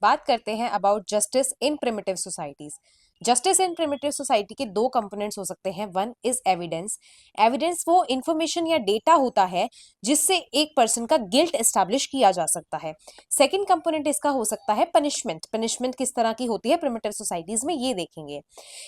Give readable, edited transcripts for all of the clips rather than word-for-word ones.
बात करते हैं about justice in primitive societies. Justice in primitive society के दो कंपोनेंट्स हो सकते हैं। One is evidence. एविडेंस वो इंफॉर्मेशन या डेटा होता है जिससे एक पर्सन का गिल्ट एस्टैब्लिश किया जा सकता है। सेकंड कंपोनेंट इसका हो सकता है पनिशमेंट। पनिशमेंट किस तरह की होती है प्रिमिटिव सोसाइटीज में, ये देखेंगे।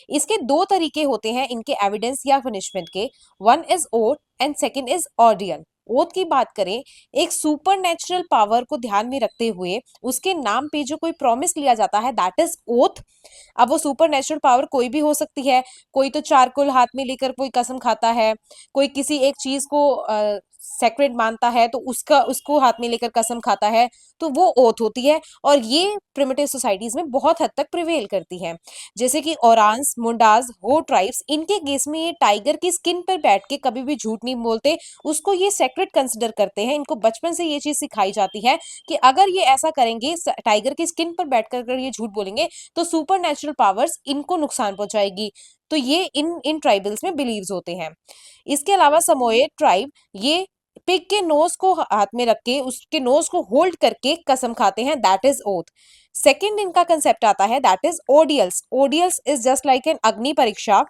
इसके दो तरीके होते हैं इनके एविडेंस या पनिशमेंट के। One is oath and second is ordeal. Oath की बात करें, एक सुपर नेचुरल पावर को ध्यान में रखते हुए उसके नाम पे जो कोई प्रॉमिस लिया जाता है, दैट इज ओथ। अब वो सुपर नेचुरल पावर कोई भी हो सकती है। कोई तो चारकोल हाथ में लेकर कोई कसम खाता है, कोई किसी एक चीज को सेक्रेट मानता है तो उसको हाथ में लेकर कसम खाता है, तो वो ओथ होती है। और ये प्रिमिटिव सोसाइटीज में बहुत हद तक प्रिवेल करती है। जैसे कि औरांस, मुंडाज, हो ट्राइब्स, इनके केस में ये टाइगर की स्किन पर बैठ के कभी भी झूठ नहीं बोलते, उसको ये सेक्रेट कंसिडर करते हैं। इनको बचपन से ये चीज सिखाई जाती है कि अगर ये ऐसा करेंगे, टाइगर की स्किन पर बैठकर अगर ये झूठ बोलेंगे तो सुपर नेचुरल पावर्स इनको नुकसान पहुंचाएगी। तो ये इन ट्राइबल्स में बिलीव्स होते हैं। इसके अलावा समोए ट्राइब, ये पिग के नोज को हाथ में रख के उसके नोज को होल्ड करके कसम खाते हैं, दैट इज ओथ। सेकंड इनका कंसेप्ट आता है, that is ordeals. Ordeals is just like an agni pariksha.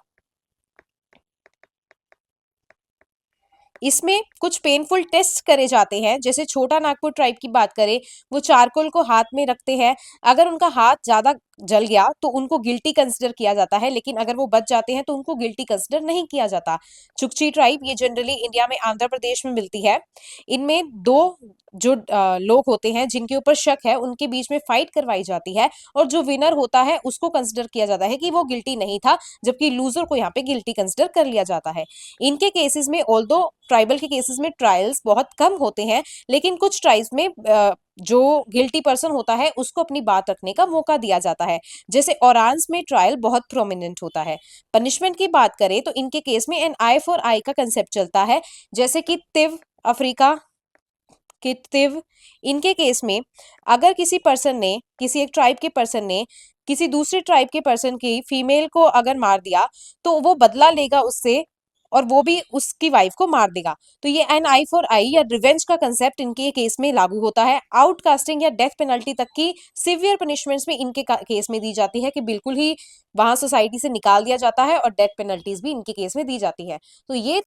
इसमें कुछ पेनफुल टेस्ट करे जाते हैं। जैसे छोटा नागपुर ट्राइब की बात करें, वो चारकोल को हाथ में रखते हैं। अगर उनका हाथ ज्यादा जल गया तो उनको गिल्टी कंसिडर किया जाता है, लेकिन अगर वो बच जाते हैं तो उनको गिल्टी कंसिडर नहीं किया जाता। चुकची ट्राइब, ये जनरली इंडिया में आंध्र प्रदेश में मिलती है। इनमें दो जो लोग होते हैं जिनके ऊपर शक है, उनके बीच में फाइट करवाई जाती है और जो विनर होता है उसको कंसिडर किया जाता है कि वो गिल्टी नहीं था, जबकि लूजर को यहाँ पे गिल्टी कंसिडर कर लिया जाता है। इनके केसेस में ऑल्दो ट्राइबल के केसेस में ट्रायल्स बहुत कम होते हैं, लेकिन कुछ ट्राइब्स में जो गिल्टी पर्सन होता है उसको अपनी बात रखने का मौका दिया जाता है। जैसे औरांस में ट्रायल बहुत प्रोमिनेंट होता है। पनिशमेंट की बात करें तो इनके केस में एन आई फॉर आई का कंसेप्ट चलता है। जैसे कि तिव, अफ्रीका के तिव, इनके केस में अगर किसी पर्सन ने, किसी एक ट्राइब के पर्सन ने किसी दूसरे ट्राइब के पर्सन की फीमेल को अगर मार दिया तो वो बदला लेगा उससे, और वो भी उसकी वाइफ को मार देगा। तो ये एन आई फॉर आई या रिवेंज का कंसेप्ट इनके केस में लागू होता है। आउटकास्टिंग या डेथ पेनल्टी तक की सिवियर पनिशमेंट्स में इनके केस में दी जाती है कि बिल्कुल ही वहां सोसाइटी से निकाल दिया जाता है, और डेथ पेनल्टीज भी इनके केस में दी जाती है। तो ये